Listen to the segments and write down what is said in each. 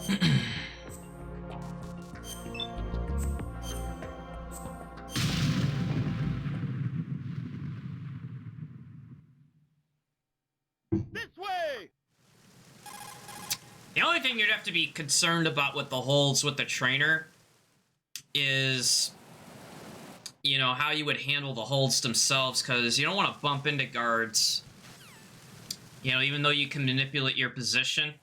The only thing you'd have to be concerned about with the holds with the trainer is, you know, how you would handle the holds themselves, because you don't want to bump into guards. You know, even though you can manipulate your position.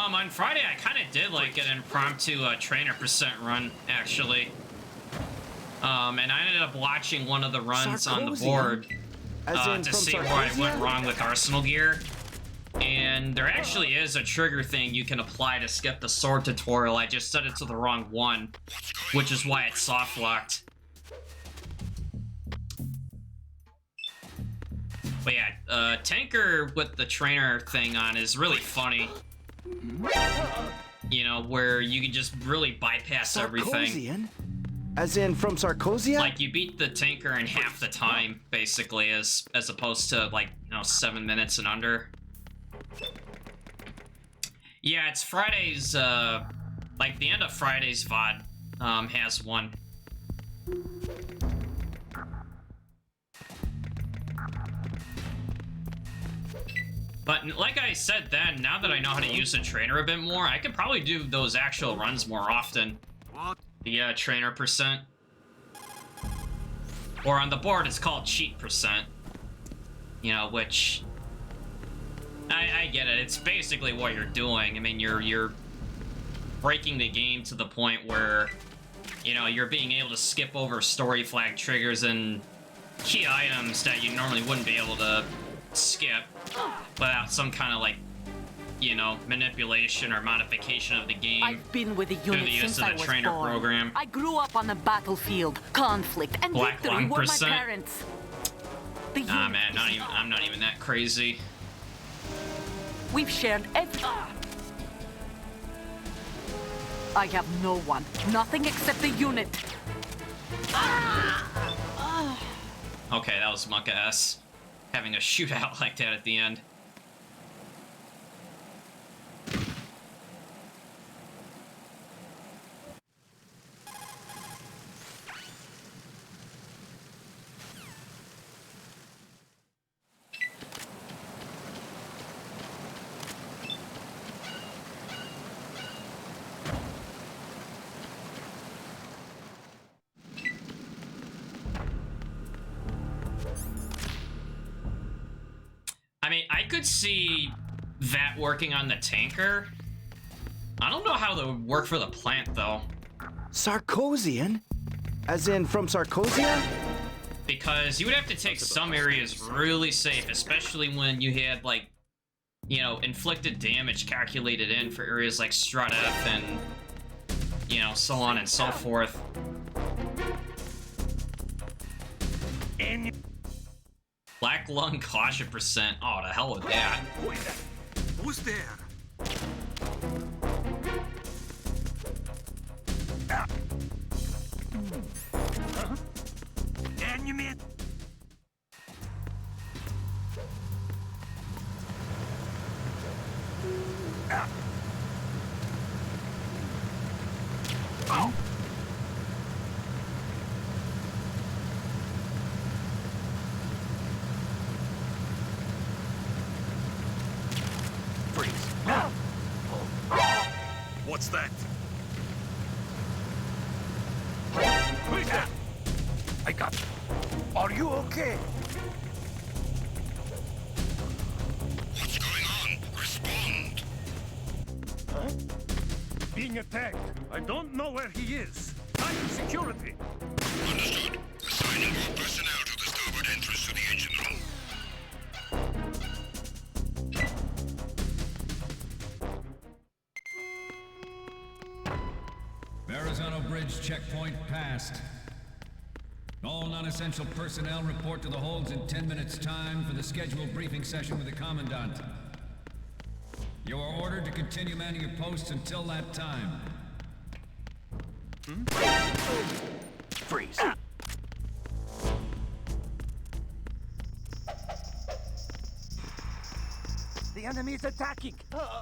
On Friday, I kind of did like an impromptu trainer percent run, actually. And I ended up watching one of the runs on the board to see where I went wrong with Arsenal gear. And there actually is a trigger thing you can apply to skip the sword tutorial. I just set it to the wrong one, which is why it's soft locked. But yeah, tanker with the trainer thing on is really funny. You know, where you can just really bypass everything. As in from Sarkozia? Like, you beat the tanker in half the time, basically, as opposed to, like, you know, 7 minutes and under. Yeah, it's Friday's, like, the end of Friday's VOD, has one. But like I said then, now that I know how to use the trainer a bit more, I could probably do those actual runs more often. The trainer percent. Or on the board, it's called cheat percent. You know, which... I get it. It's basically what you're doing. I mean, you're breaking the game to the point where, you know, you're being able to skip over story flag triggers and key items that you normally wouldn't be able to skip without some kind of, like, you know, manipulation or modification of the game. I've been with the unit since I was trainer born. Program. I grew up on the battlefield. Conflict and Black victory were percent. my parents. Nah, man, I'm not even that crazy. We've shared every... I have no one. Nothing except the unit. Okay, that was Mucka S. Having a shootout like that at the end. I mean, I could see that working on the tanker. I don't know how that would work for the plant, though. Sarkozian? As in from Sarkozia? Because you would have to take some areas really safe, especially when you had, like, you know, inflicted damage calculated in for areas like Strut F and, you know, so on and so forth. Black lung caution percent. Oh, the hell with that. Who's there? Enemy. Oh. What's that? Who's that? I got you. Are you okay? What's going on? Respond. Huh? Being attacked. I don't know where he is. I'm in security. Understood. Assigning more personnel to the starboard entrance to the engine room. Verrazano Bridge checkpoint passed. All non-essential personnel report to the holds in 10 minutes' time for the scheduled briefing session with the Commandant. You are ordered to continue manning your posts until that time. Freeze. The enemy is attacking. What's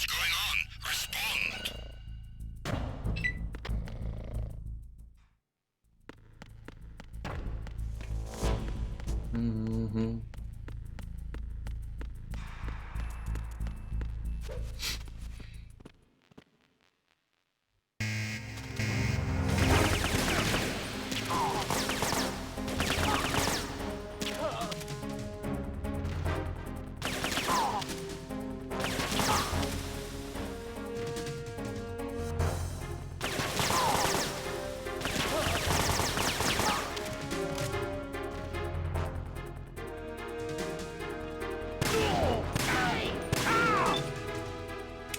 going on? Respond.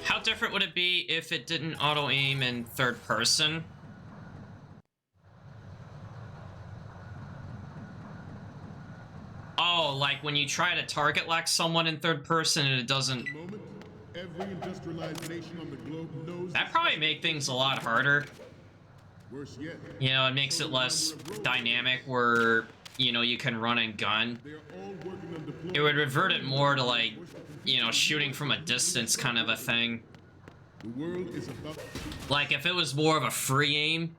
How different would it be if it didn't auto-aim in third person? Oh, like when you try to target lock someone in third person and it doesn't... Every industrialized nation on the globe knows That'd probably make things a lot harder. worse yet. You know, it makes it less dynamic where, you know, you can run and gun. They are all working on deploying. It would revert it more to, like, you know, shooting from a distance kind of a thing. The world is about Like, if it was more of a free aim,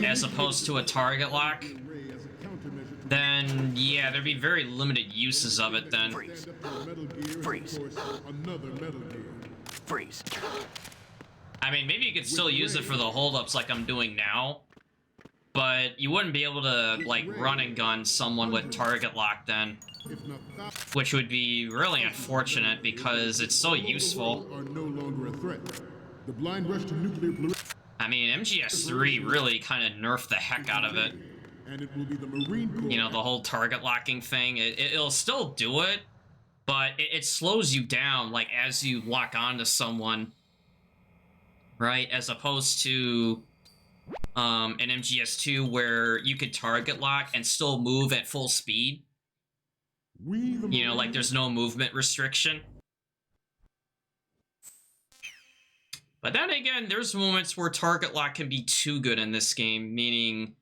as opposed to a target lock, array as a countermeasure to then, yeah, there'd be very limited uses of it then. stand up for Metal Gear Freeze. and, of course, another Metal Gear. Freeze. I mean, maybe you could still use it for the holdups like I'm doing now, but you wouldn't be able to, like, run and gun someone with target lock then, If not thousands which would be really unfortunate because it's so useful. are no longer a threat. The blind rush to nuclear proliferation, I mean, MGS3 really kind of nerfed the heck out of it. and it will be the Marine Corps. You know, the whole target locking thing. It'll still do it, but it slows you down, like, as you lock onto someone, right? As opposed to an MGS2 where you could target lock and still move at full speed. We, the You know, like, there's no movement restriction. But then again, there's moments where target lock can be too good in this game, meaning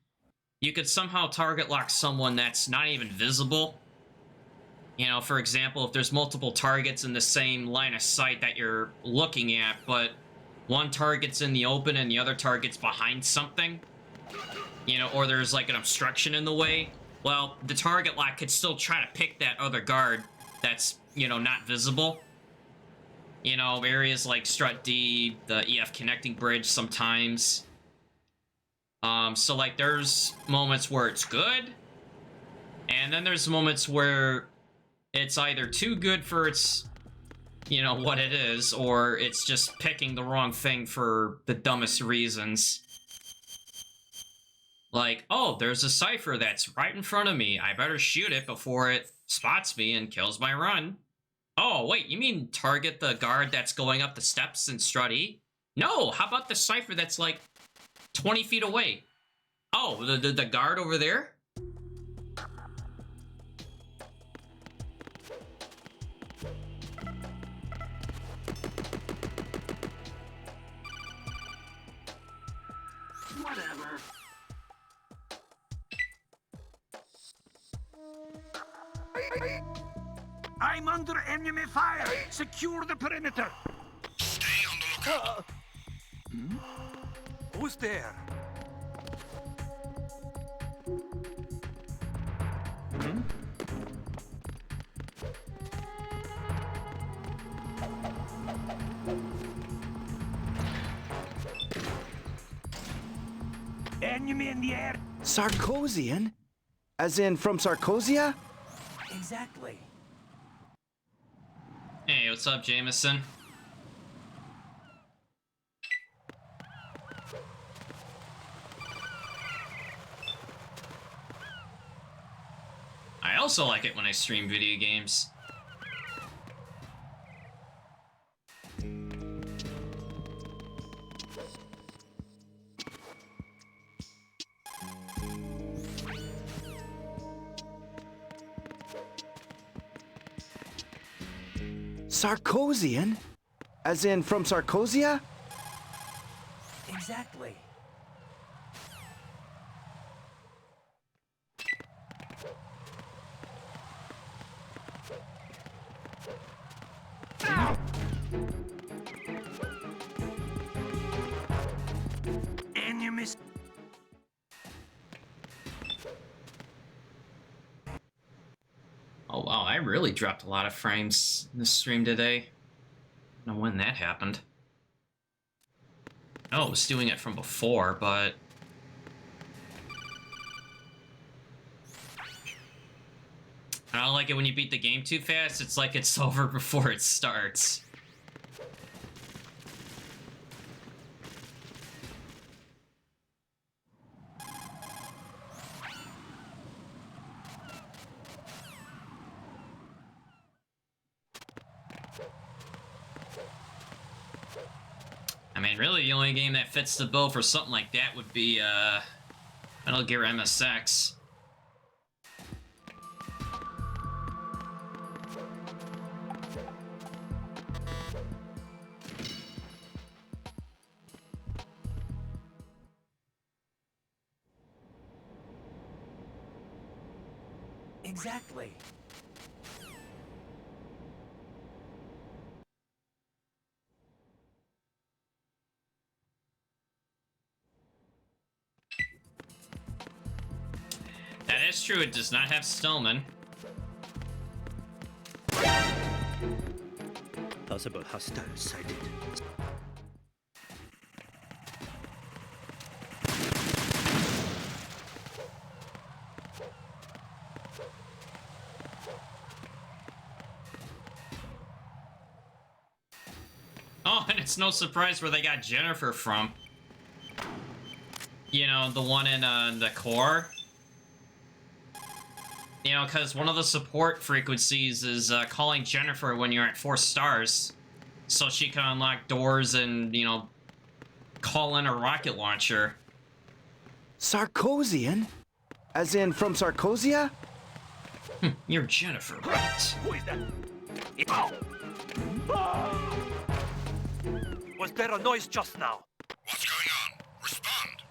you could somehow target lock someone that's not even visible. You know, for example, if there's multiple targets in the same line of sight that you're looking at, but one target's in the open and the other target's behind something, you know, or there's like an obstruction in the way, well, the target lock could still try to pick that other guard that's, you know, not visible. You know, areas like Strut D, the EF connecting bridge sometimes. So, like, there's moments where it's good, and then there's moments where it's either too good for its, you know, what it is, or it's just picking the wrong thing for the dumbest reasons. Like, oh, there's a cipher that's right in front of me. I better shoot it before it spots me and kills my run. Oh, wait, you mean target the guard that's going up the steps in Strut E? No, how about the cipher that's like 20 feet away? Oh, the guard over there? Whatever. I'm under enemy fire. Secure the perimeter. Stay on the lookout. Who's there? Enemy in the air. Sarkozian? As in from Sarkozia? Exactly. Hey, what's up, Jameson? I also like it when I stream video games. Sarkozian? As in from Sarkozia? really dropped a lot of frames in the stream today. I don't know when that happened. I know it was doing it from before, but... I don't like it when you beat the game too fast. It's like it's over before it starts. I mean, really, the only game that fits the bill for something like that would be, Metal Gear MSX. Exactly. That is true, it does not have Stillman. Possible hostiles sighted. Oh, and it's no surprise where they got Jennifer from. You know, the one in the core. You know, because one of the support frequencies is calling Jennifer when you're at 4 stars. So she can unlock doors and, you know, call in a rocket launcher. Sarkozian? As in from Sarkozia? You're Jennifer, right? Who is that? Was there a noise just now? What's going on? Respond.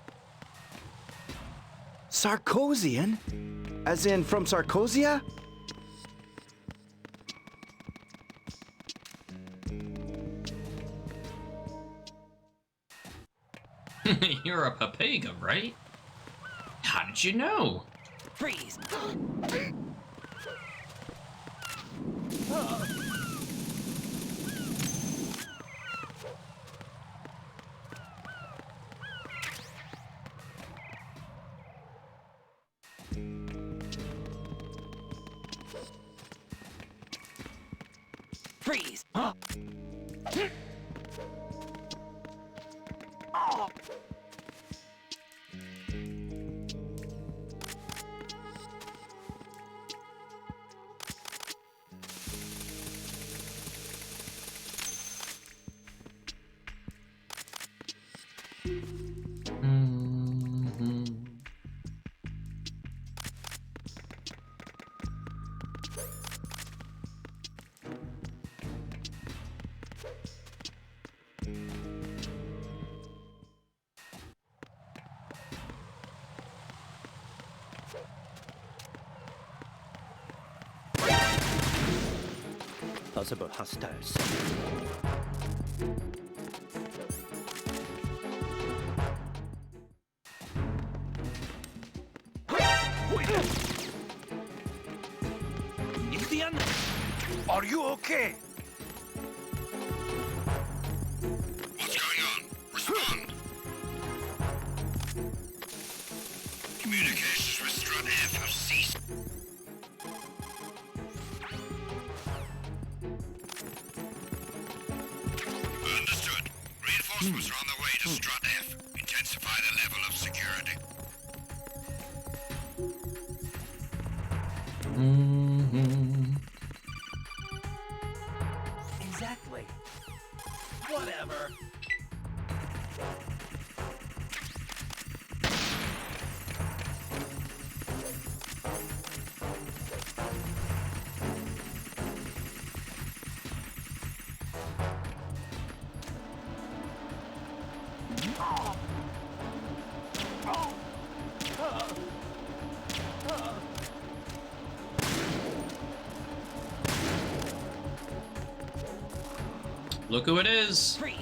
Sarkozian? As in from Sarkozia? You're a Papega, right? How did you know? Freeze! Freeze! Huh? Oh. Possible hostiles. Indian? Are you okay? What's going on? Respond. Communications with Strut F have ceased. Understood. Reinforcements are on their way to Strut F. Intensify the level of security. Exactly. Whatever. Look who it is. Freeze!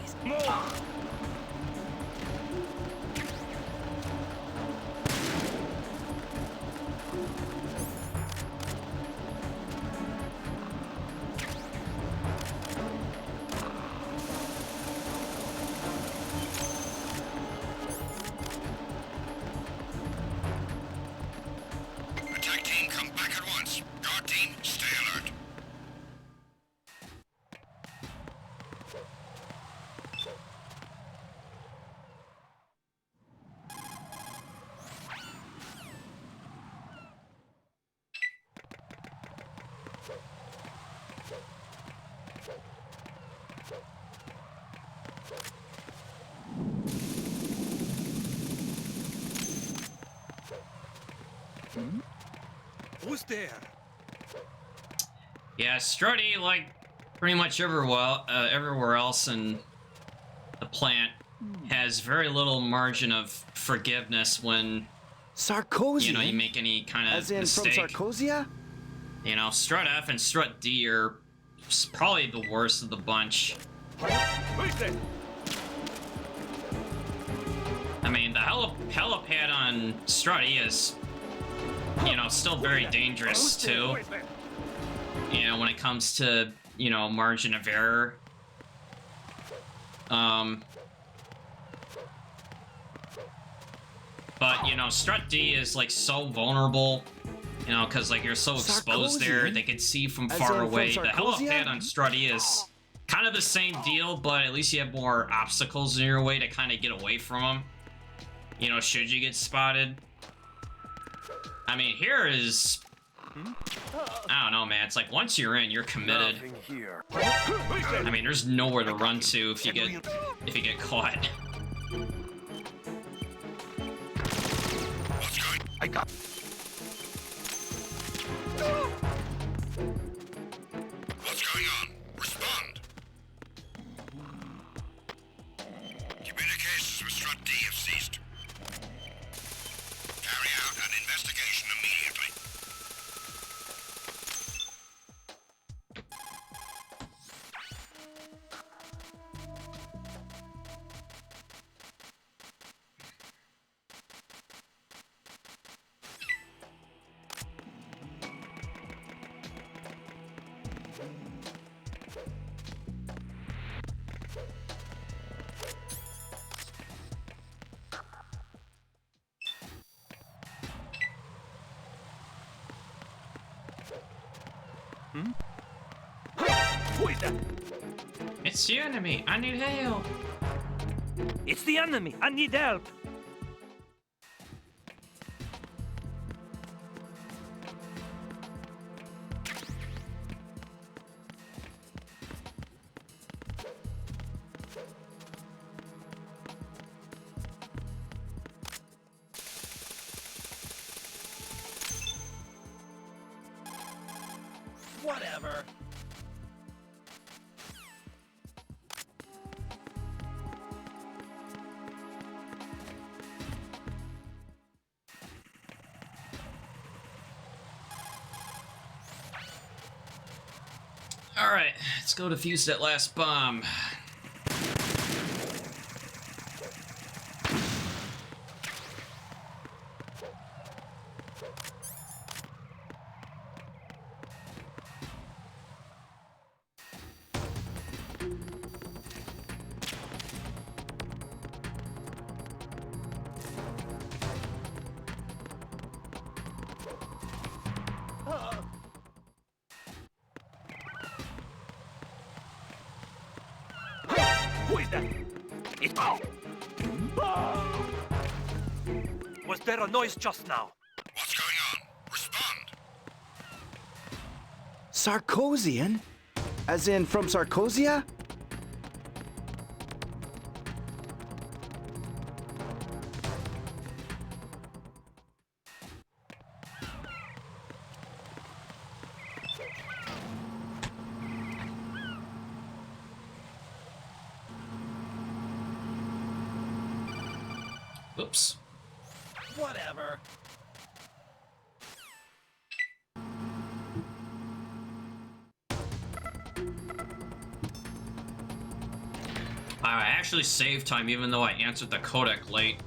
Who's there? Yeah, Strutty, like pretty much everywhere else in the plant, has very little margin of forgiveness when Sarkozy. you know you make any kind of As in mistake. from Sarkozia? You know, Strut F and Strut D are probably the worst of the bunch. Who's there? I mean, the helipad on Strut E is, you know, still very dangerous too. Who is there? You know, when it comes to, you know, margin of error. But, you know, Strut D is, like, so vulnerable, you know, because, like, you're so exposed there, they can see from As far in from away. The Sarkozia? helipad on Strut E is kind of the same deal, but at least you have more obstacles in your way to kind of get away from them. You know, should you get spotted. I mean, here is... I don't know, man. It's like, once you're in, you're committed. Nothing here. I mean, there's nowhere to run to if you get caught. What's going? I got. What's going on? Respond. Communications with Strut D have ceased. Carry out an investigation immediately. Who is that? It's the enemy. I need help. It's the enemy. I need help. Whatever. Alright, let's go defuse that last bomb. Who is that? It's out. Was there a noise just now? What's going on? Respond. Sarkozian? As in from Sarkozia? Oops. Whatever. I actually saved time even though I answered the codec late.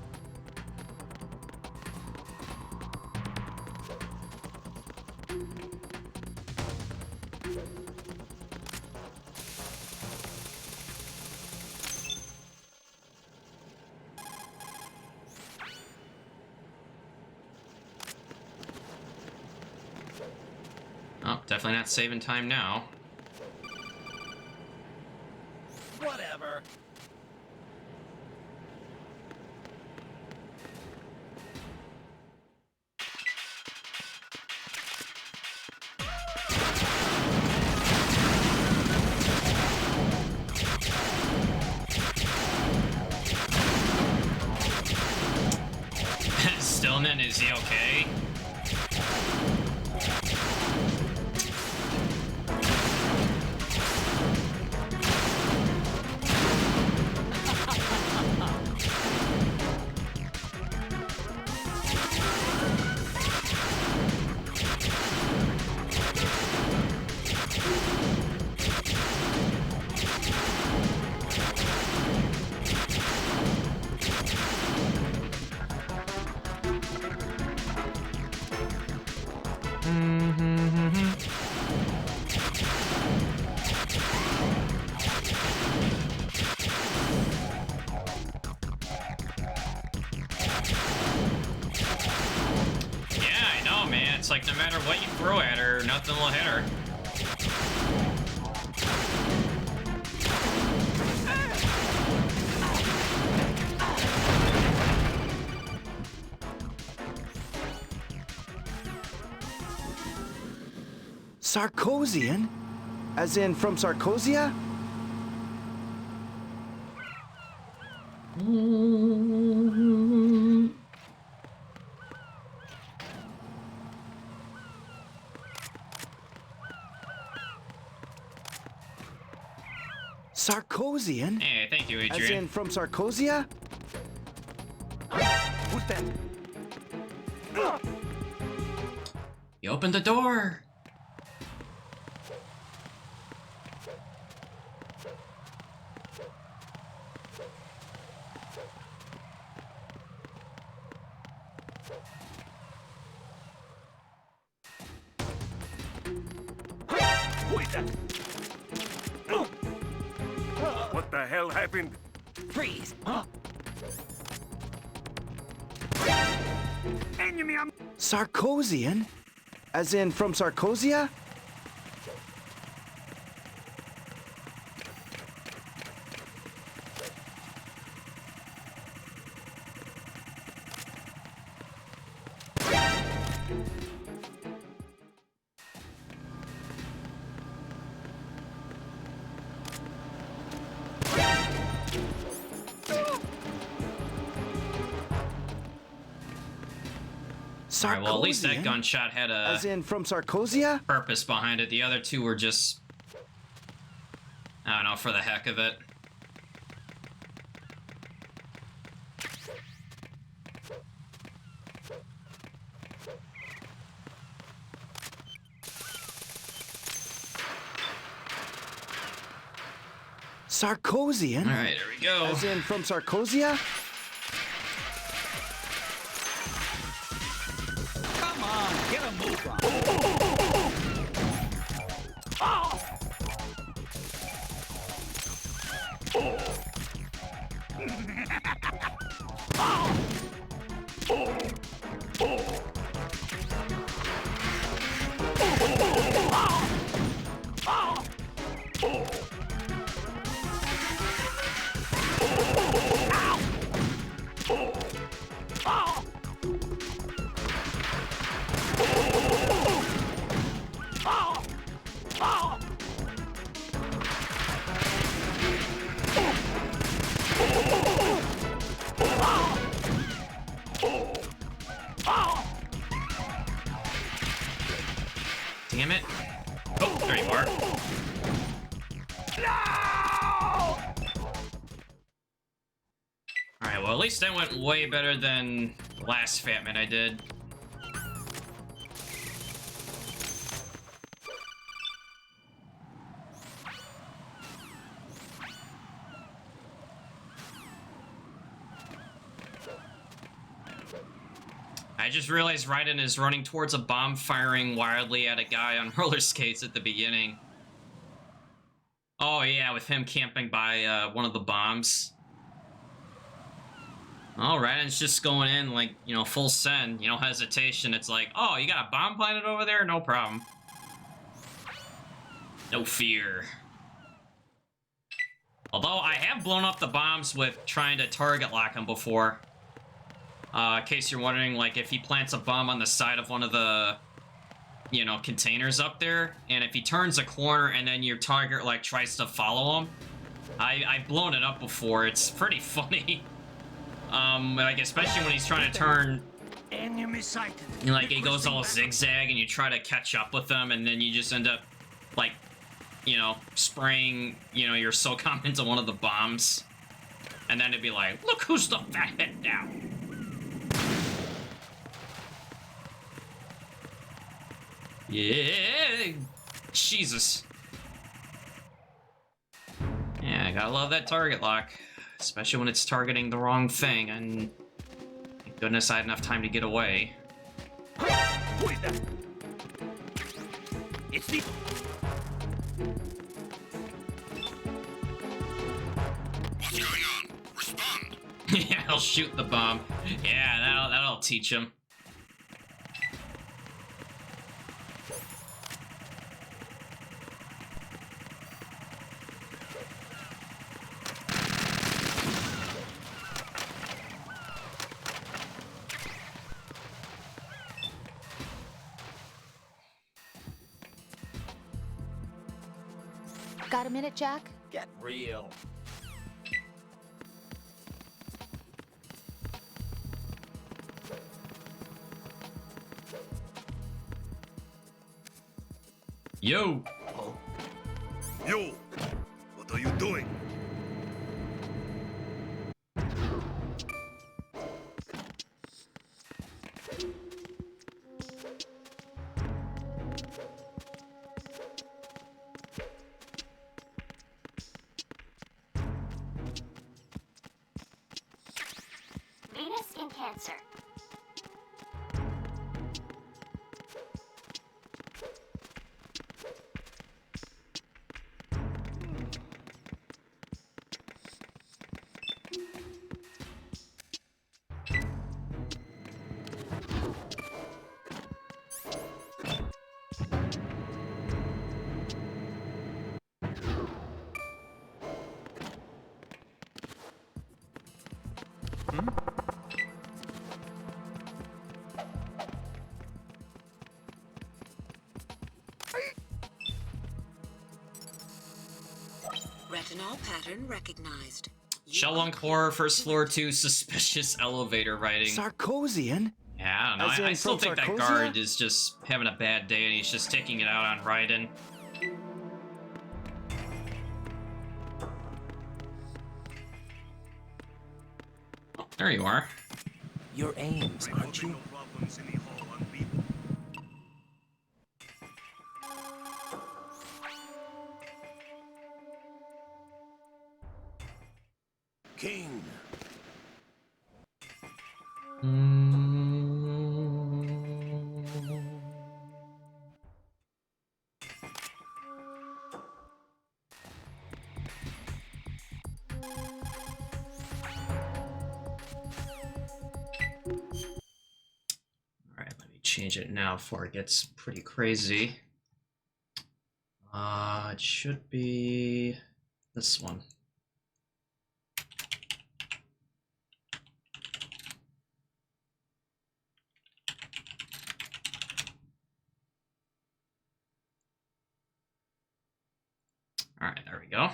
Oh, definitely not saving time now. Whatever. Stillman, is he okay? It's like no matter what you throw at her, nothing will hit her. Sarkosian? As in from Sarkosia? Sarkosian? Hey, thank you, Adrian. As in from Sarkosia? Who's that? You opened the door. Who is that? What the hell happened? Freeze! Enemy, I'm... Sarkosian? As in from Sarkosia? Alright, well, at least that Sarkosian? gunshot had As a in from Sarkosia? purpose behind it. The other two were just, I don't know, for the heck of it. Sarkosian? Alright, there we go. As in from Sarkosia? Come on, get a move on. Damn it. Oh, there you are. Alright, well, at least that went way better than the last Fatman I did. I just realized Raiden is running towards a bomb firing wildly at a guy on roller skates at the beginning. Oh yeah, with him camping by one of the bombs. Oh, Raiden's just going in like, you know, full send, you know, hesitation. It's like, oh, you got a bomb planted over there? No problem. No fear. Although I have blown up the bombs with trying to target lock him before. In case you're wondering, like, if he plants a bomb on the side of one of the, you know, containers up there, and if he turns a corner and then your target, like, tries to follow him, I've blown it up before. It's pretty funny. Like, especially when he's trying to turn Enemy sighted. You know, like, it goes all zigzag, and you try to catch up with them, and then you just end up, like, you know, spraying, you know, your SOCOM into one of the bombs. And then it'd be like, look who's the fathead now. Yeah, Jesus. Yeah, I gotta love that target lock. Especially when it's targeting the wrong thing, and thank goodness I had enough time to get away. Who is that? It's the... What's going on? Respond! Yeah, I'll shoot the bomb. Yeah, that'll teach him. Got a minute, Jack? Get real. Yo! Yo! What are you doing? Venus in Cancer. Retinol pattern recognized. Shellunk Horror, first floor 2, suspicious elevator writing. Sarkozian? Yeah, I don't know. As in I still from think that Sarkozia? guard is just having a bad day and he's just taking it out on Raiden. Oh, there you are. Your aims, aren't you? No problems in the hall on people. King. Alright, let me change it now before it gets pretty crazy. It should be this one. Alright, there we go.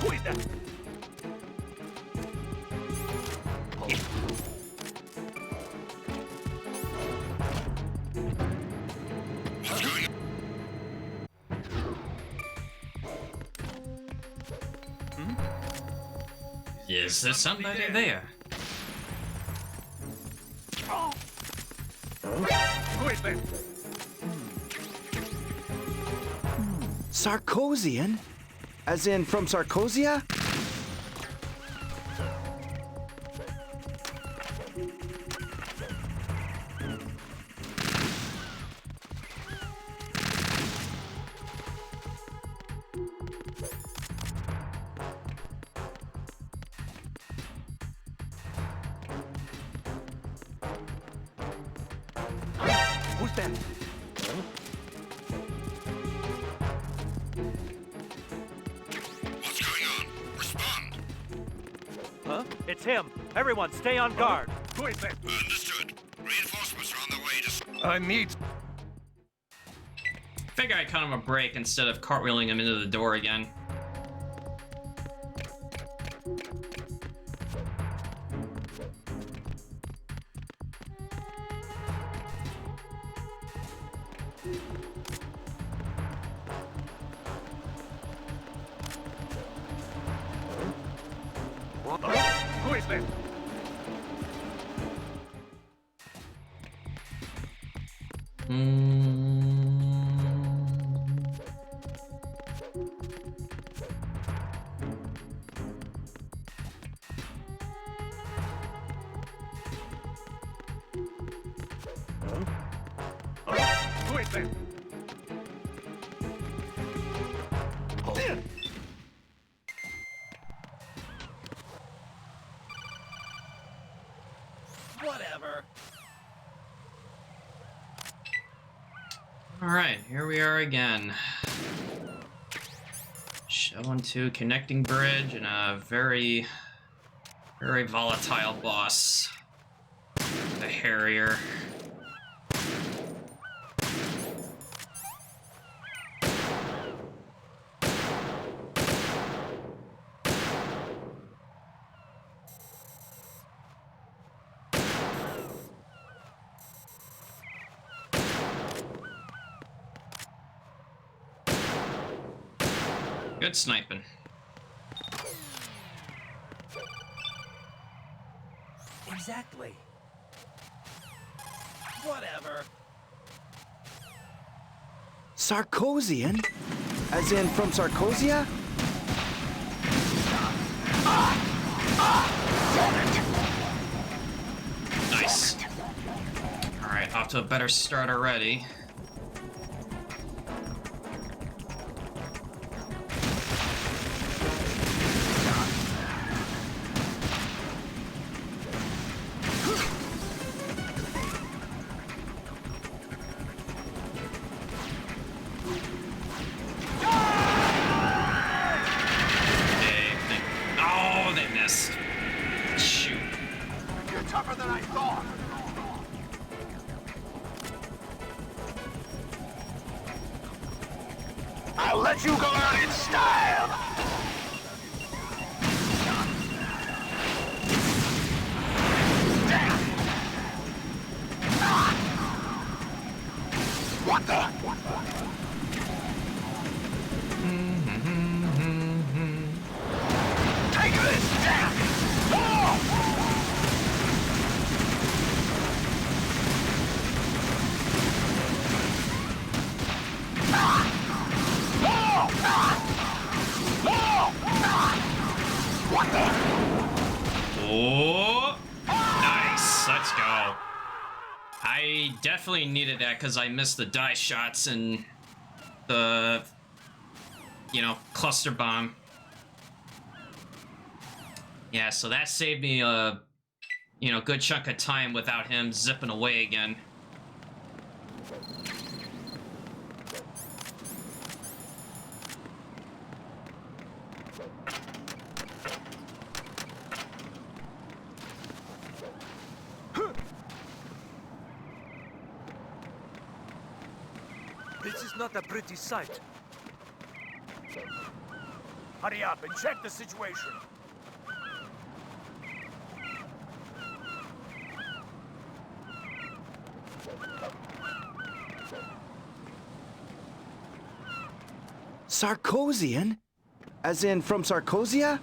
Who is that? What's going on? Is there somebody there? Who is that? Sarkozian? As in from Sarkozia? Who's that? What's going on? Respond! Huh? It's him. Everyone, stay on guard. Who is that? Understood. Reinforcements are on the way to... I need... Figure I cut him a break instead of cartwheeling him into the door again. them. Do it then. Whatever. Alright, here we are again. Shell into connecting bridge and a very volatile boss. The Harrier. Good sniping. Exactly. Whatever. Sarkozian? As in from Sarkozia? Nice. Alright, off to a better start already. I'll let you go out in style! What the? Take this down! What the? Oh, nice. Let's go. I definitely needed that because I missed the die shots and the, you know, cluster bomb. Yeah, so that saved me a, you know, good chunk of time without him zipping away again. This is not a pretty sight. Hurry up and check the situation. Sarkozian? As in from Sarkozia?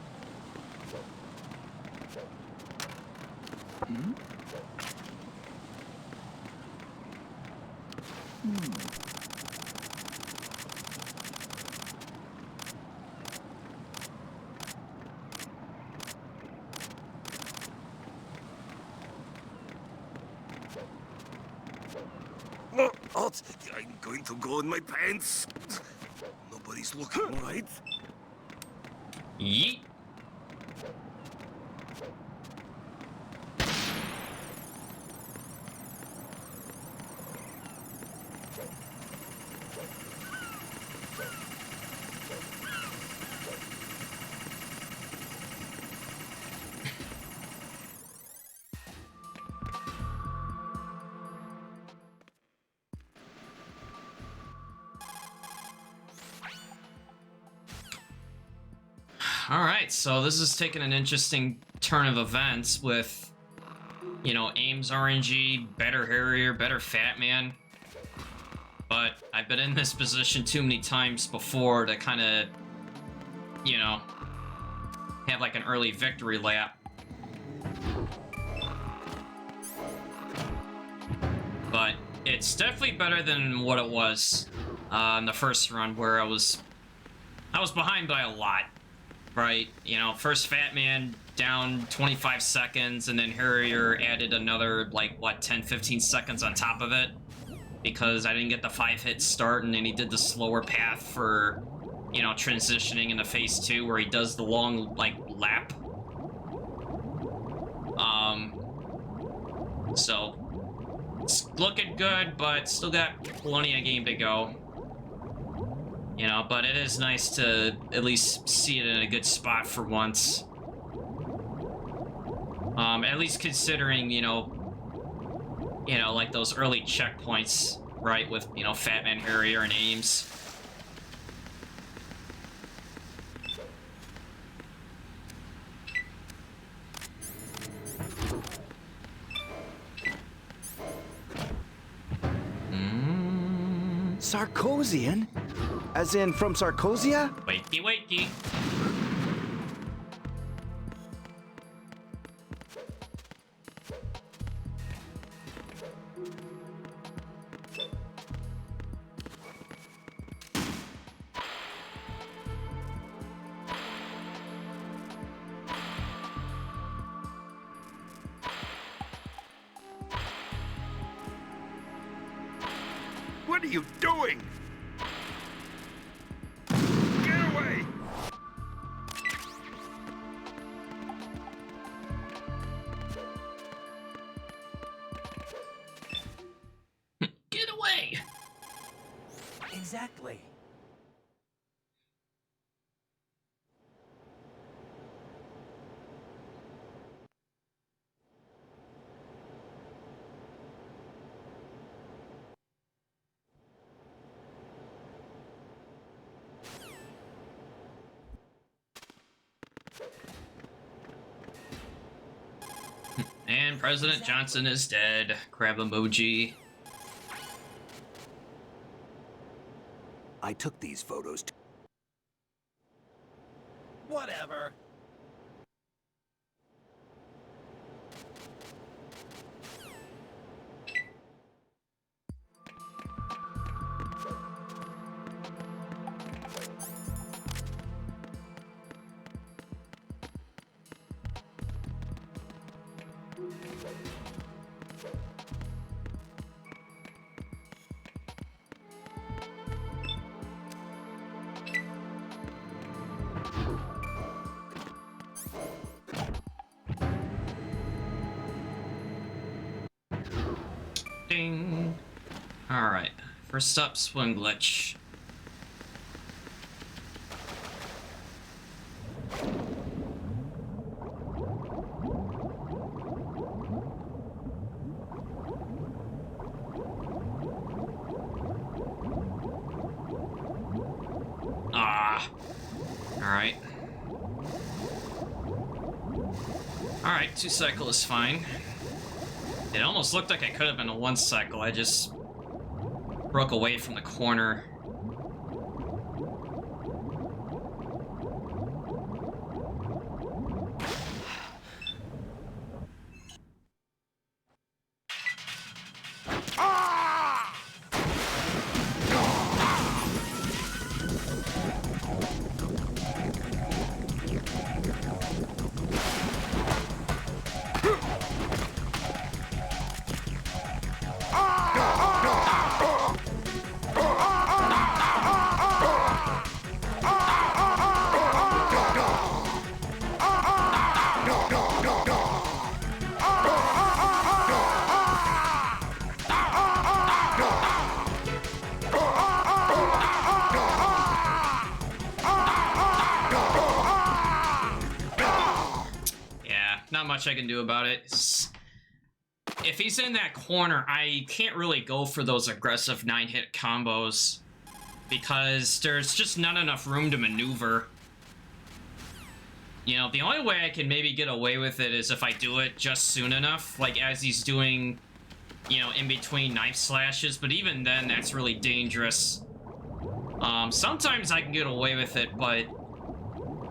Oh, I'm going to go in my pants. Nobody's looking, right? Yeet. Alright, so this is taking an interesting turn of events with, you know, Ames RNG, better Harrier, better Fat Man. But I've been in this position too many times before to kind of, you know, have like an early victory lap. it's definitely better than what it was in the first run, where I was behind by a lot, right? You know, first Fat Man down 25 seconds, and then Harrier added another, like, what, 10-15 seconds on top of it, because I didn't get the 5-hit start, and then he did the slower path for, you know, transitioning into phase 2, where he does the long, like, lap. So it's looking good, but still got plenty of game to go. You know, but it is nice to at least see it in a good spot for once. At least considering, you know, like those early checkpoints, right, with, you know, Fat Man, Harrier, and Ames. Sarkozian? As in from Sarkozia? Wakey, wakey. What are you doing? Get away! Get away! Exactly. And President Johnson is dead. Crab emoji. I took these photos. Whatever. Ding. Alright. First up, swim glitch. Alright. Alright, 2 cycle is fine. It almost looked like I could have been a 1 cycle. I just broke away from the corner. I can do about it. If he's in that corner, I can't really go for those aggressive 9-hit combos because there's just not enough room to maneuver. You know, the only way I can maybe get away with it is if I do it just soon enough, like as he's doing, you know, in between knife slashes, but even then that's really dangerous. Sometimes I can get away with it, but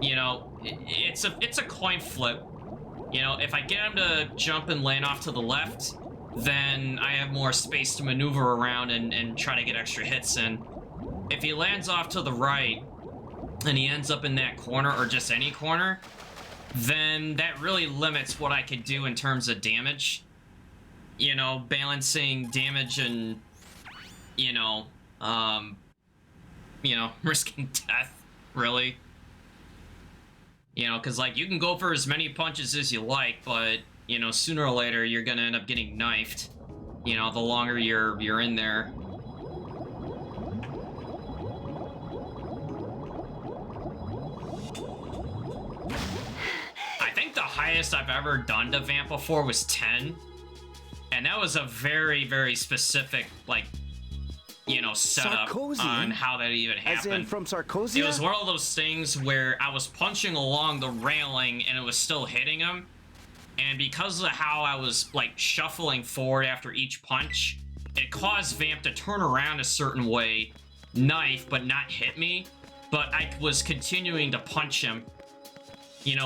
you know, it's a coin flip. You know, if I get him to jump and land off to the left, then I have more space to maneuver around and try to get extra hits in. If he lands off to the right and he ends up in that corner, or just any corner, then that really limits what I could do in terms of damage. You know, balancing damage and, risking death, really. You know, because, like, you can go for as many punches as you like, but, you know, sooner or later, you're gonna end up getting knifed. You know, the longer you're in there. I think the highest I've ever done to Vamp before was 10. And that was a very, very specific, like, setup on how that even happened. As in from Sarkozia? It was one of those things where I was punching along the railing and it was still hitting him. And because of how I was, like, shuffling forward after each punch, it caused Vamp to turn around a certain way, knife, but not hit me. But I was continuing to punch him,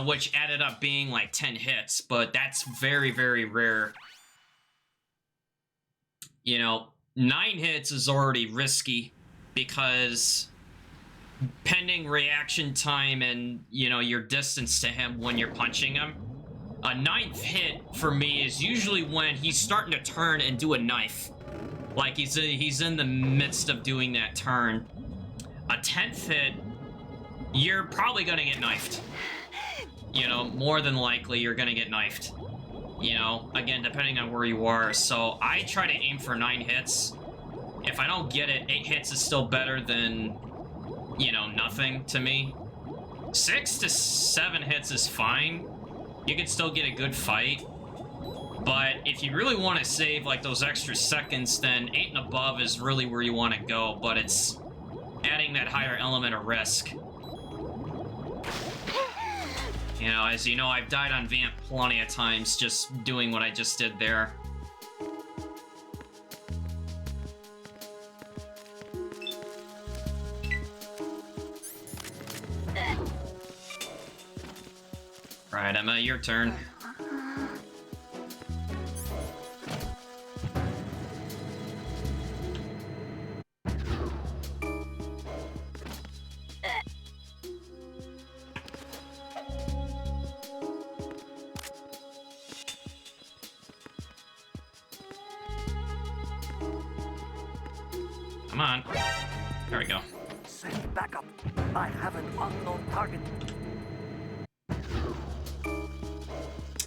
which added up being like 10 hits. But that's very, very rare. 9 hits is already risky because pending reaction time and, your distance to him when you're punching him. A 9th hit for me is usually when he's starting to turn and do a knife. Like he's in the midst of doing that turn. A 10th hit, you're probably gonna get knifed. More than likely you're gonna get knifed. Again, depending on where you are. So I try to aim for 9 hits. If I don't get it, 8 hits is still better than, nothing to me. 6 to 7 hits is fine. You can still get a good fight. But if you really want to save, like, those extra seconds, then 8 and above is really where you want to go. But it's adding that higher element of risk. As you know, I've died on Vamp plenty of times just doing what I just did there. Right, Emma, your turn. Come on. There we go. Send backup. I have an unknown target.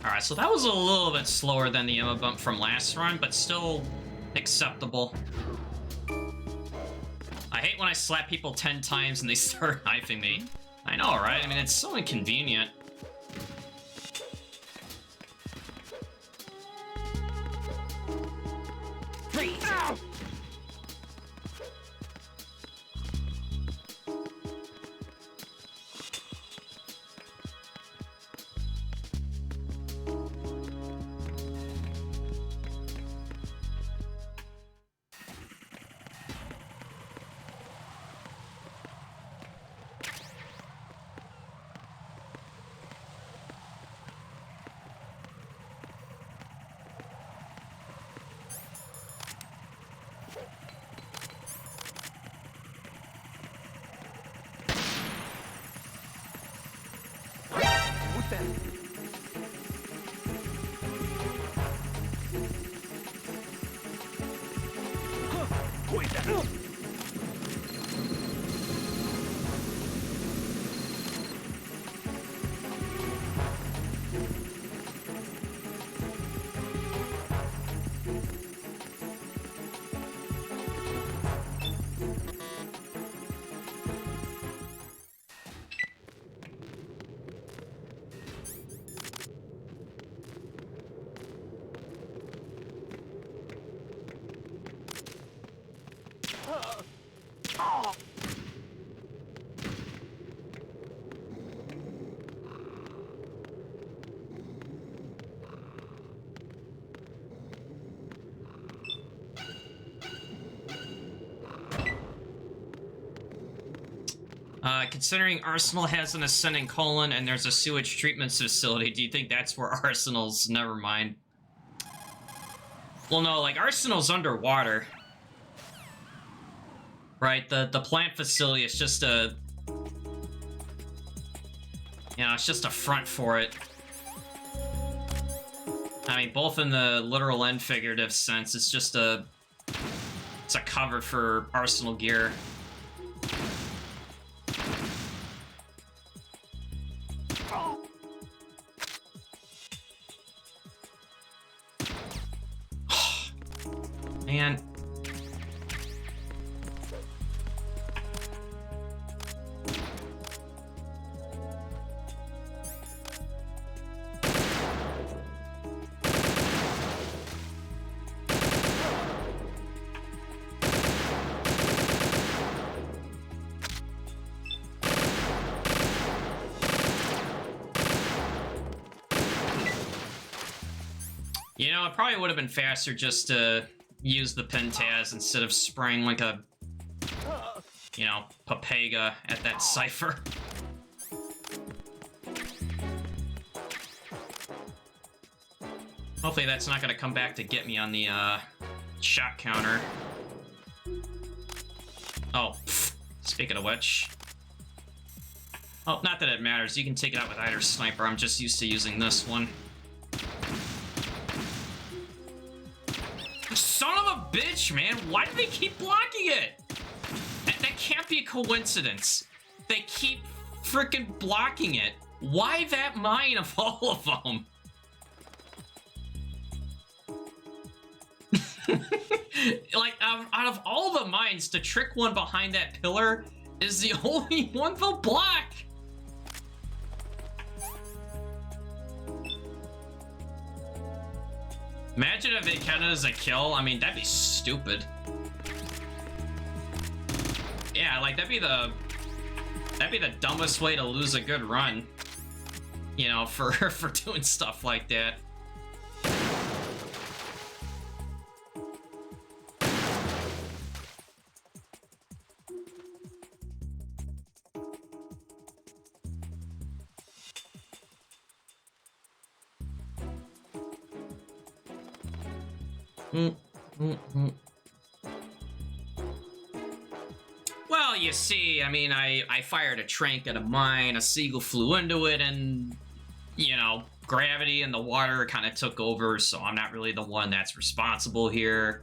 Alright, so that was a little bit slower than the Emma bump from last run, but still acceptable. I hate when I slap people 10 times and they start knifing me. I know, right? I mean, it's so inconvenient. Ow! Considering Arsenal has an ascending colon and there's a sewage treatment facility, do you think that's where Arsenal's... Never mind. Well, no, like, Arsenal's underwater. Right, the plant facility is just a... You know, it's just a front for it. I mean, both in the literal and figurative sense, it's just a... It's a cover for Arsenal gear. Man. You know, it probably would have been faster just to use the Pentaz instead of spraying like a, you know, Papega at that cipher. Hopefully that's not gonna come back to get me on the shot counter. Oh, pfft. Speaking of which. Oh, not that it matters. You can take it out with either sniper. I'm just used to using this one. Son of a bitch, man! Why do they keep blocking it? That can't be a coincidence. They keep freaking blocking it. Why that mine of all of them? Like, out of all the mines, to trick one behind that pillar is the only one they'll block. Imagine if they counted as a kill. I mean, that'd be stupid. Yeah, like that'd be the dumbest way to lose a good run. You know, for doing stuff like that. Well, you see, I mean, I fired a trank at a mine, a seagull flew into it, and, you know, gravity and the water kind of took over, so I'm not really the one that's responsible here.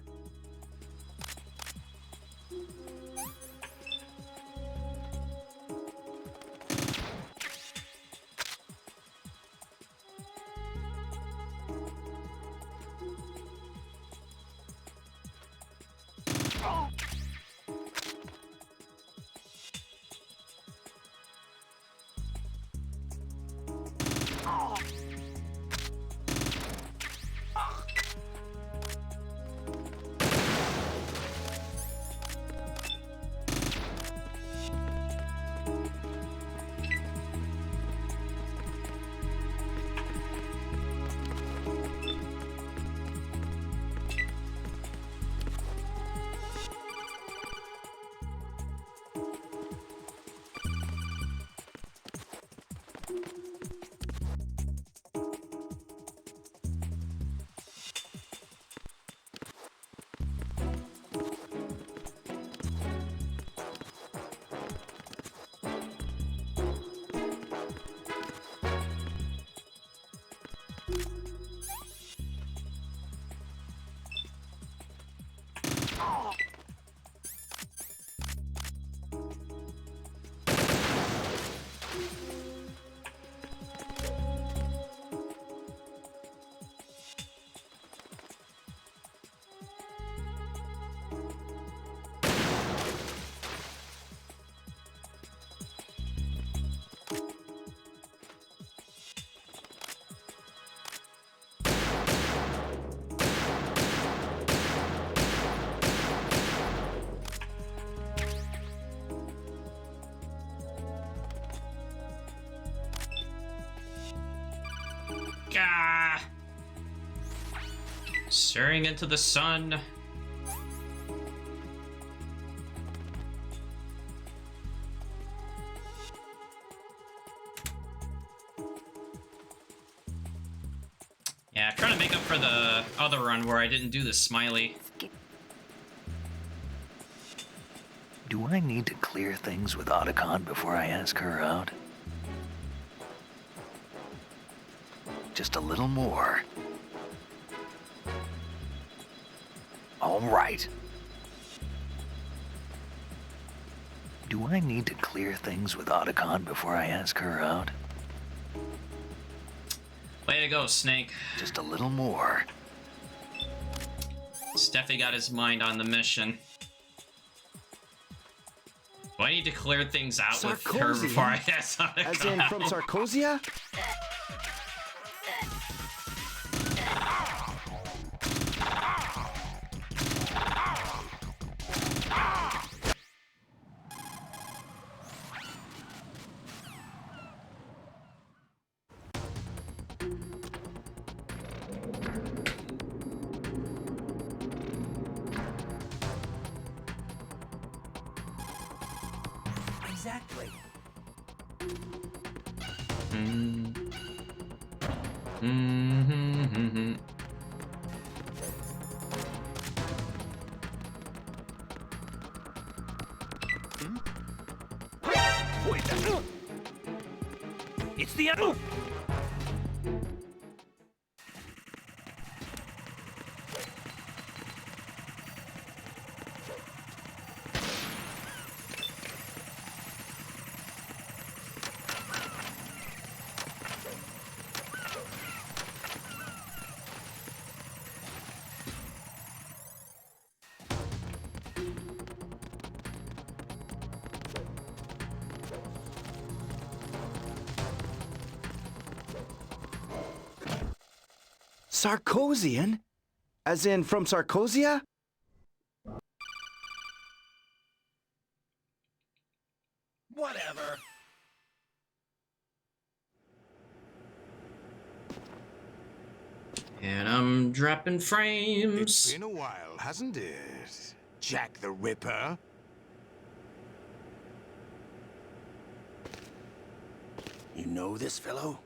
Gah! Staring into the sun. Yeah, Yeah, trying to make up for the other run where I didn't do the smiley. Do I need to clear things with Otacon before I ask her out? Just a little more. All right. Do I need to clear things with Otacon before I ask her out? Way to go, Snake. Just a little more. Steffi got his mind on the mission. Do I need to clear things out with her before I ask Otacon? As in from Sarkozia? Exactly. It's the Sarkozian? As in from Sarkozia? Whatever. And I'm dropping frames. It's been a while, hasn't it? Jack the Ripper. You know this fellow?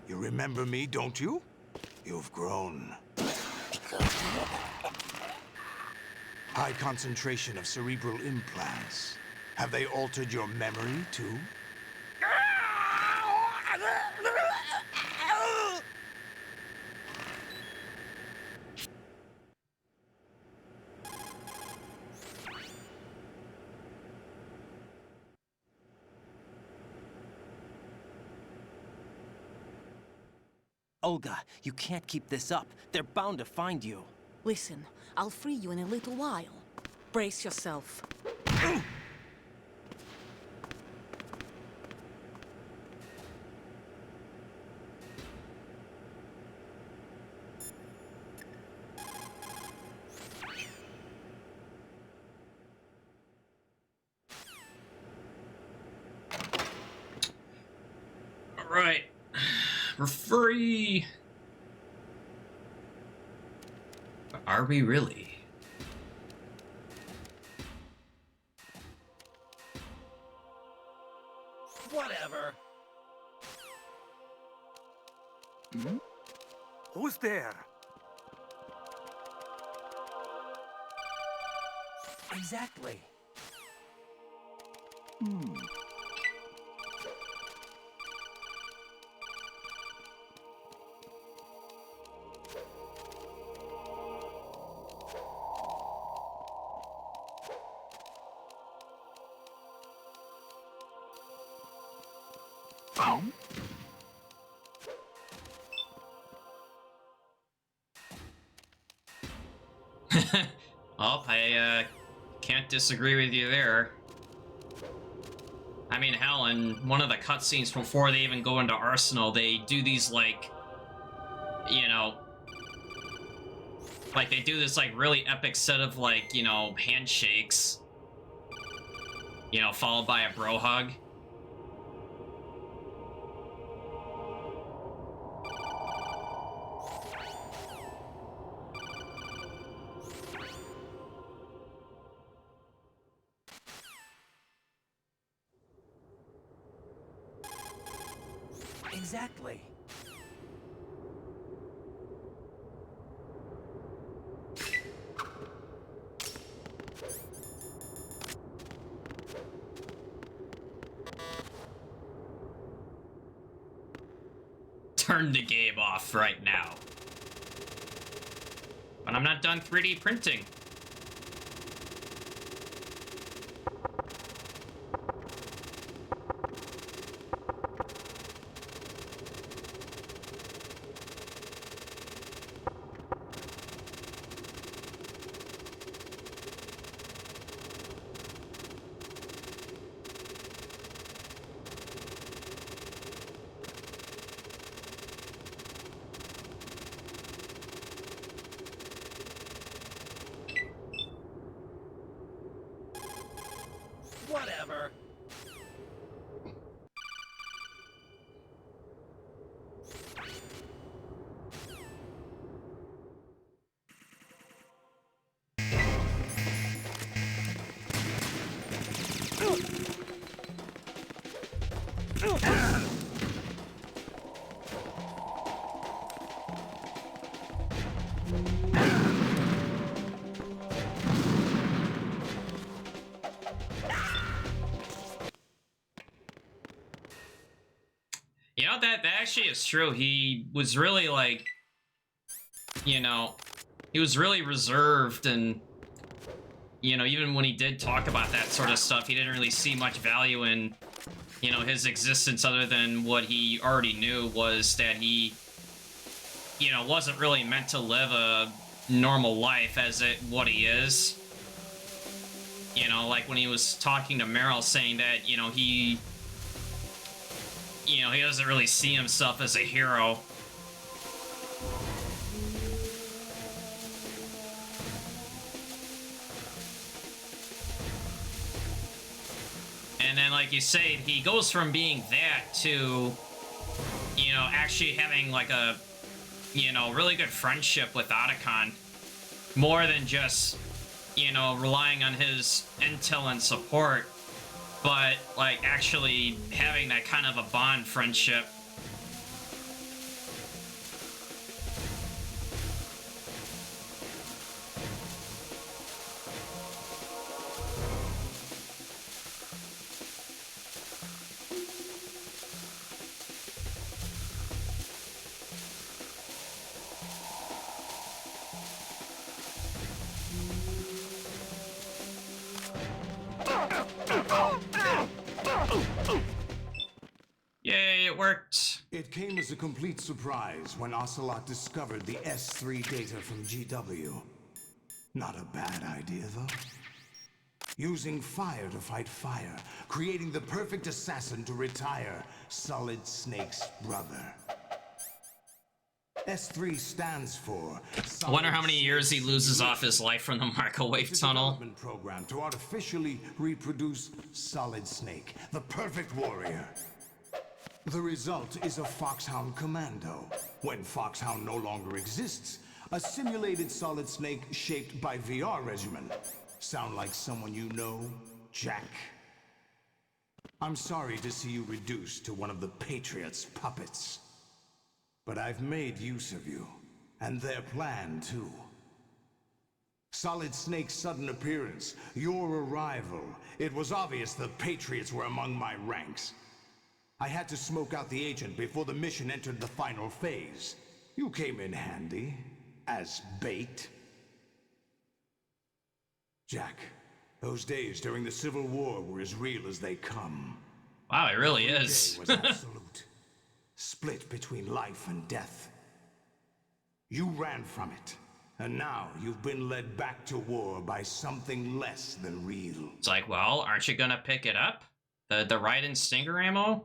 You remember me, don't you? You've grown. High concentration of cerebral implants. Have they altered your memory, too? Olga, you can't keep this up. They're bound to find you. Listen, I'll free you in a little while. Brace yourself. All right. We're free. But are we really? Whatever. Who's there? Exactly. Oh, I can't disagree with you there. I mean, hell, in one of the cutscenes before they even go into Arsenal, they do these, like, you know, like, they do this, like, really epic set of, like, you know, handshakes. You know, followed by a bro hug. Exactly. turn the game off right now. But I'm not done 3D printing. Whatever. You know, that actually is true. He was really, like, you know, he was really reserved, and, you know, even when he did talk about that sort of stuff, he didn't really see much value in, you know, his existence other than what he already knew was that he, you know, wasn't really meant to live a normal life as what he is. You know, like when he was talking to Meryl saying that, you know, he doesn't really see himself as a hero. And then, like you say, he goes from being that to, you know, actually having, like, a, you know, really good friendship with Otacon. More than just, you know, relying on his intel and support, but, like, actually having that kind of a bond friendship. Yay, it worked. It came as a complete surprise when Ocelot discovered the S3 data from GW. Not a bad idea, though. Using fire to fight fire, creating the perfect assassin to retire Solid Snake's brother. S3 stands for I wonder how many years he loses off his life from the microwave tunnel. Development program to artificially reproduce Solid Snake, the perfect warrior. The result is a Foxhound Commando. When Foxhound no longer exists, a simulated Solid Snake shaped by VR regimen. Sound like someone you know, Jack? I'm sorry to see you reduced to one of the Patriots' puppets. But I've made use of you, and their plan too. Solid Snake's sudden appearance, your arrival, it was obvious the Patriots were among my ranks. I had to smoke out the agent before the mission entered the final phase. You came in handy, as bait. Jack, those days during the Civil War were as real as they come. Wow, it really Every is. day was absolute. Split between life and death. You ran from it, and now you've been led back to war by something less than real. It's like, well, aren't you gonna pick it up? The Raiden Stinger ammo?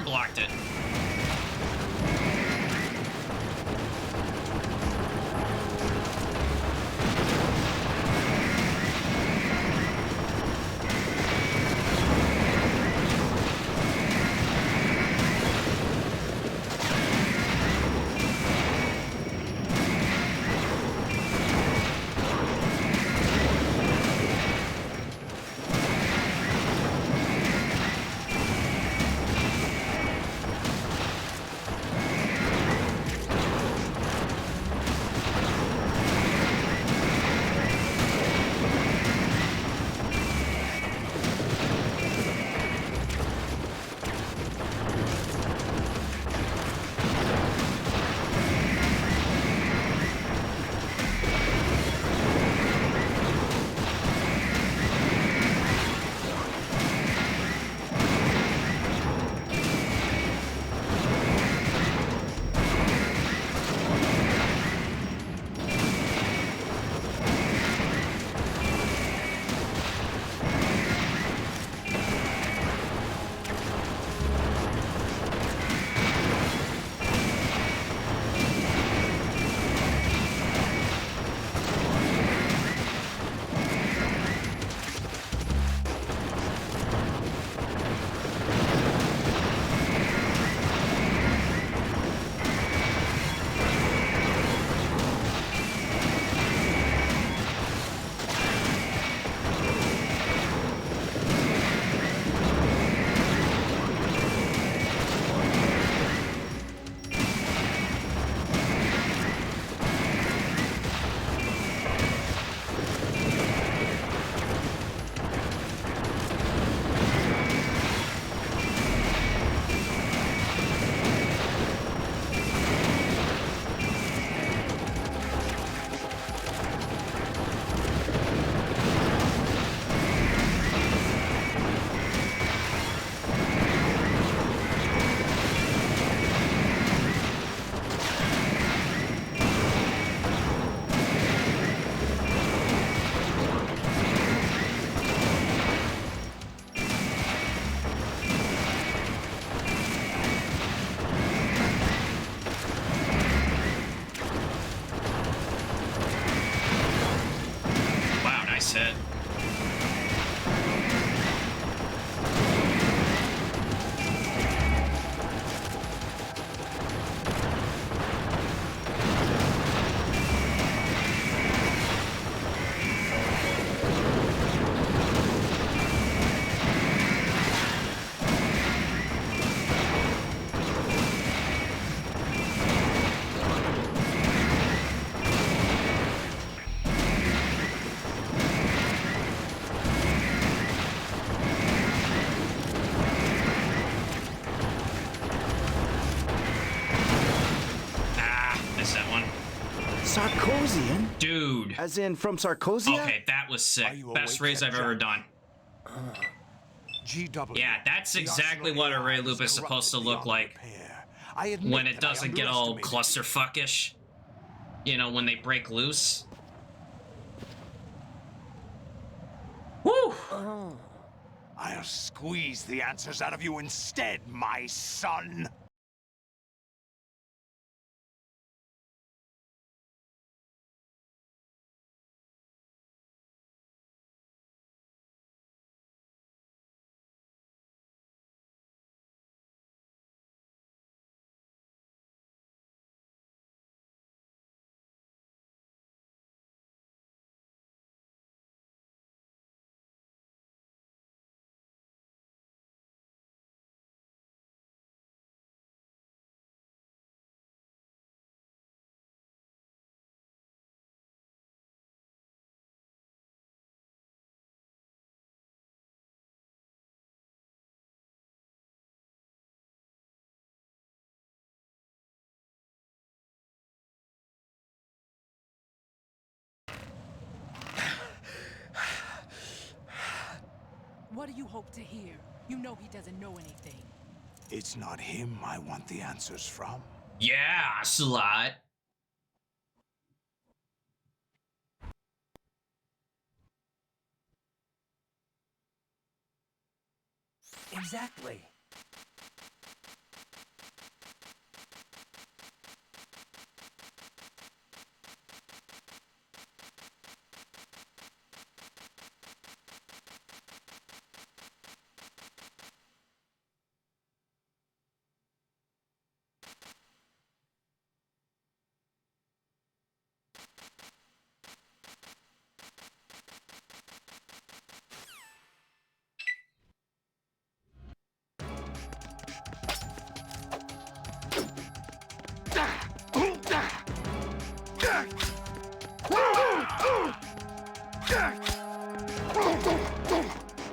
blocked it. Hit. Sarkozian? Dude. As in from Sarkozia? Okay, that was sick. Best raise I've ever done. GW. Yeah, that's exactly what a Ray Loop is supposed to look like when it doesn't get all clusterfuckish. You know, when they break loose. Woo! I'll squeeze the answers out of you instead, my son. What do you hope to hear? You know he doesn't know anything. It's not him I want the answers from. Yeah, slut. Exactly.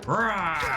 Rah!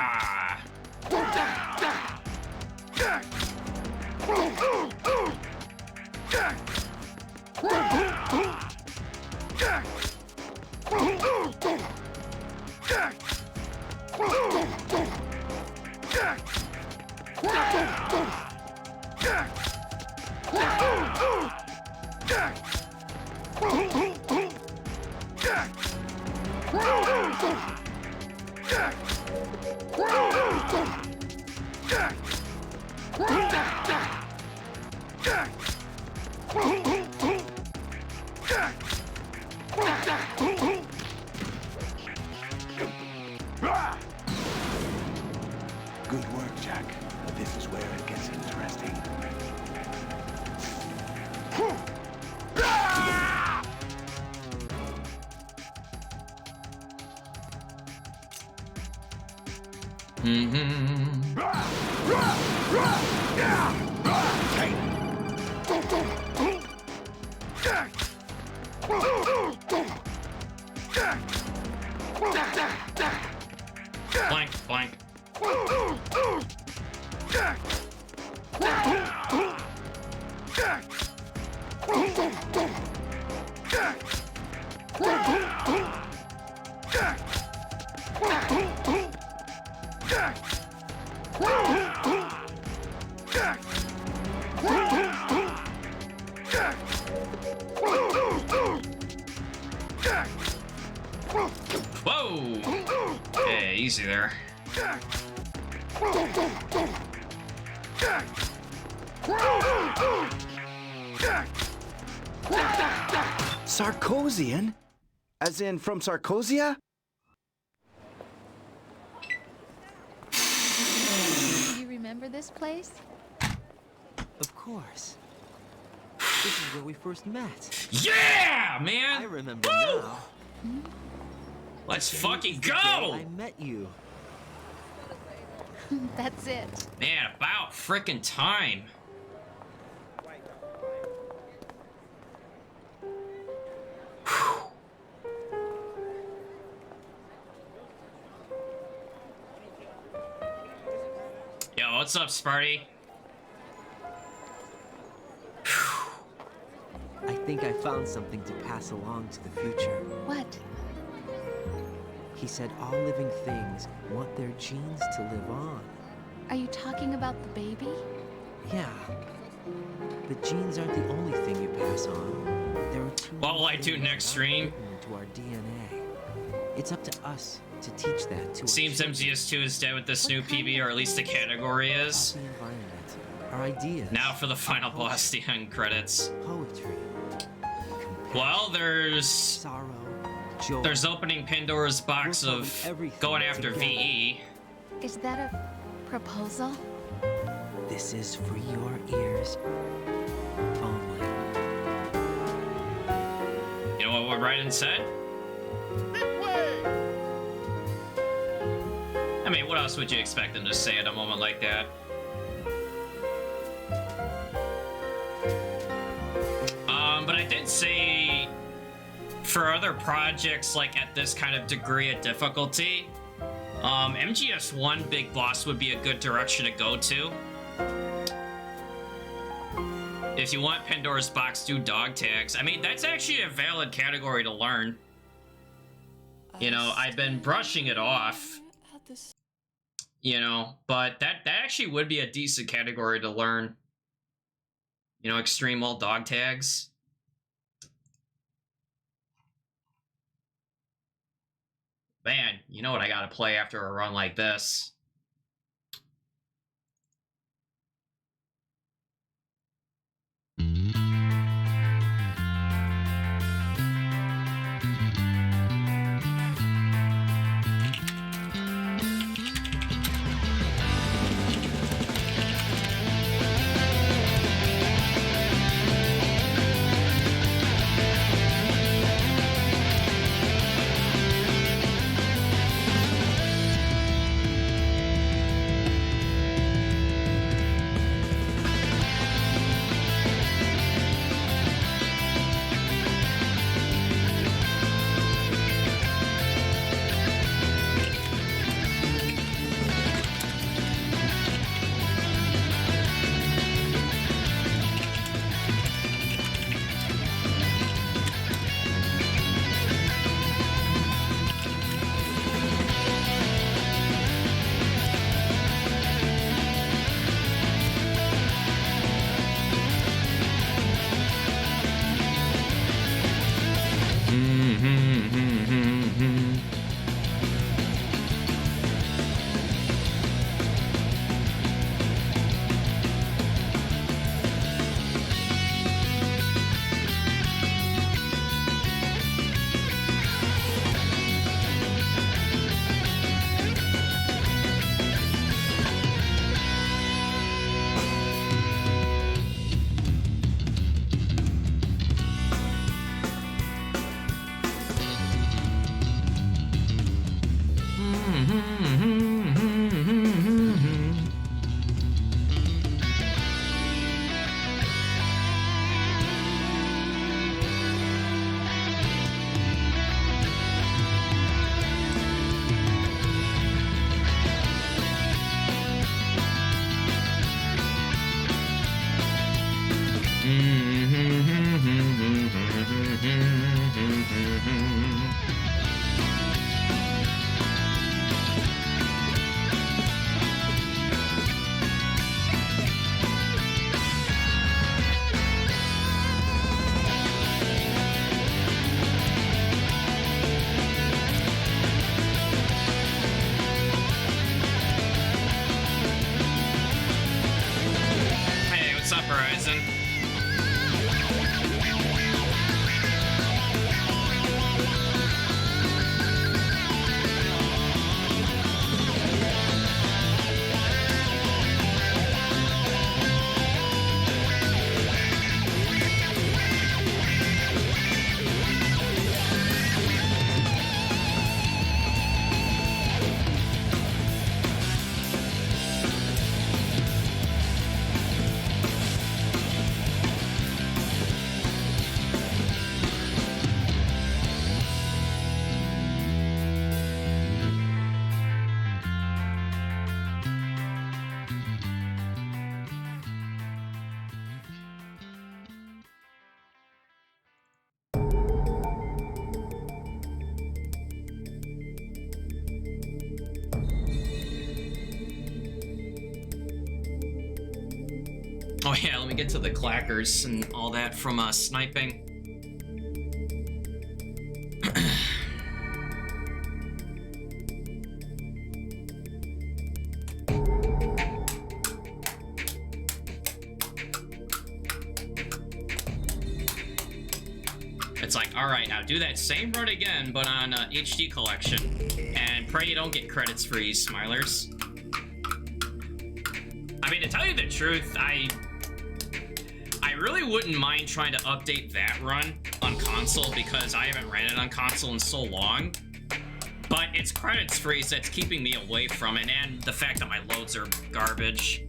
Good work, Jack. But this is where it gets interesting. Blank, blank. Whoa! Okay, easy there. Sarkosian? As in from Sarkosia? Do you remember this place? Of course. This is where we first met. Yeah, man! I remember now. Let's fucking The day go! I met you. That's it. Man, about frickin' time. Yo, what's up, Sparty? I think I found something to pass along to the future. What? He said all living things want their genes to live on. Are you talking about the baby? Yeah. The genes aren't the only thing you pass on. There are two. What will I do next stream? To our DNA. It's up to us to teach that to Seems MGS2 is dead with this new PB, or at least the category is. the environment, our ideas. Now for the final boss, the end credits. Poetry. Well, there's Sorrow. Joy. there's opening Pandora's box of going after VE. Is that a proposal? This is for your ears only. You know what Raiden said? I mean, what else would you expect him to say at a moment like that? But I did say for other projects like at this kind of degree of difficulty, MGS1 Big Boss would be a good direction to go to. If you want Pandora's Box, do dog tags. I mean, that's actually a valid category to learn. You know, I've been brushing it off. You know, but that actually would be a decent category to learn. You know, extreme all dog tags. Man, you know what I gotta play after a run like this. Oh yeah, let me get to the clackers and all that from sniping. It's like, alright, now do that same run again, but on HD collection. And pray you don't get credits freeze, Smilers. I mean, to tell you the truth, I really wouldn't mind trying to update that run on console because I haven't ran it on console in so long. But it's credits freeze that's keeping me away from it, and the fact that my loads are garbage.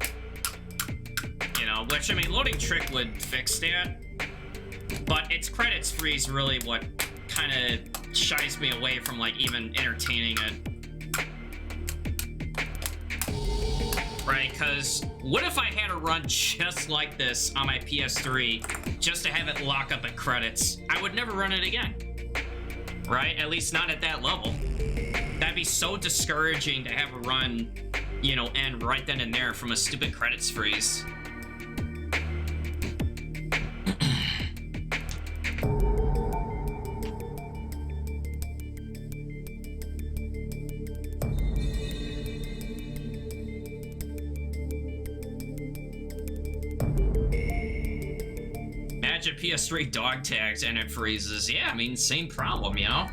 You know, which, I mean, loading trick would fix that. But it's credits freeze really what kind of shies me away from, like, even entertaining it. Right, because what if I had a run just like this on my PS3 just to have it lock up at credits? I would never run it again. Right? At least not at that level. That'd be so discouraging to have a run, you know, end right then and there from a stupid credits freeze. Imagine PS3 dog tags and it freezes. Yeah, I mean, same problem, you know?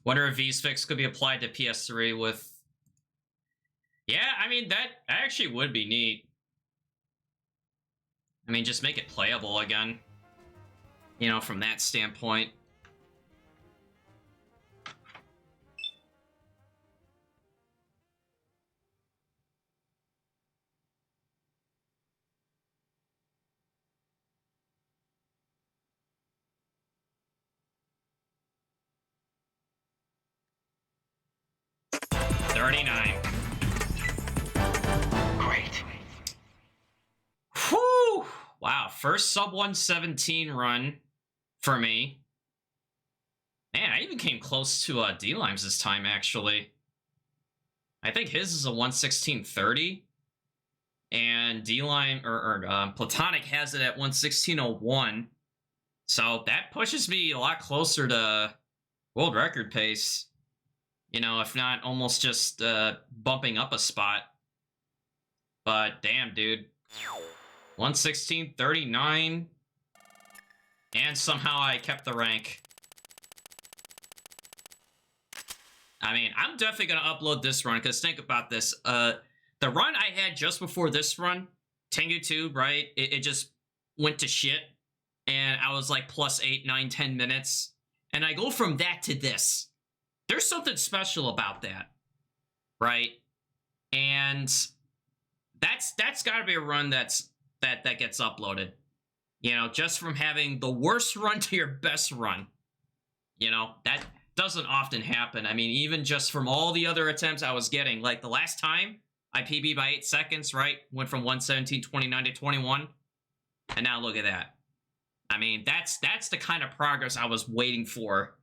Wonder if VSfix could be applied to PS3 with... Yeah, I mean, that actually would be neat. I mean, just make it playable again. You know, from that standpoint. Great. Whew! Wow, first sub 117 run for me. Man, I even came close to D-Limes this time, actually. I think his is a 116.30. And D-Lime, or Platonic has it at 116.01. So that pushes me a lot closer to world record pace. You know, if not almost just bumping up a spot. But damn, dude. 116.39. And somehow I kept the rank. I mean, I'm definitely going to upload this run, because think about this. The run I had just before this run, Tengu 2, right? It just went to shit. And I was like plus 8, 9, 10 minutes. And I go from that to this. There's something special about that, right? And that's got to be a run that gets uploaded. You know, just from having the worst run to your best run. You know, that doesn't often happen. I mean, even just from all the other attempts I was getting, like the last time I PB'd by 8 seconds, right? Went from 117.29 to 21. And now look at that. I mean, that's the kind of progress I was waiting for,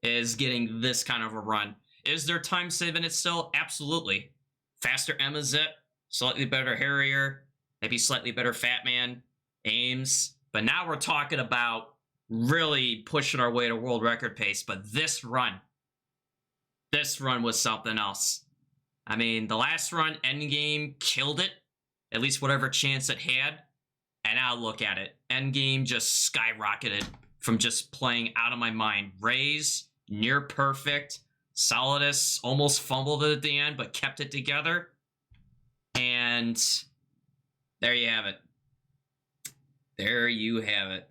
is getting this kind of a run. Is there time saving it still? Absolutely. Faster Emma Zip, slightly better Harrier, maybe slightly better Fat Man, Ames. But now we're talking about really pushing our way to world record pace. But this run was something else. I mean, the last run, Endgame, killed it. At least whatever chance it had. And now look at it. Endgame just skyrocketed from just playing out of my mind. Raze, near perfect. Solidus almost fumbled it at the end, but kept it together. And there you have it. There you have it.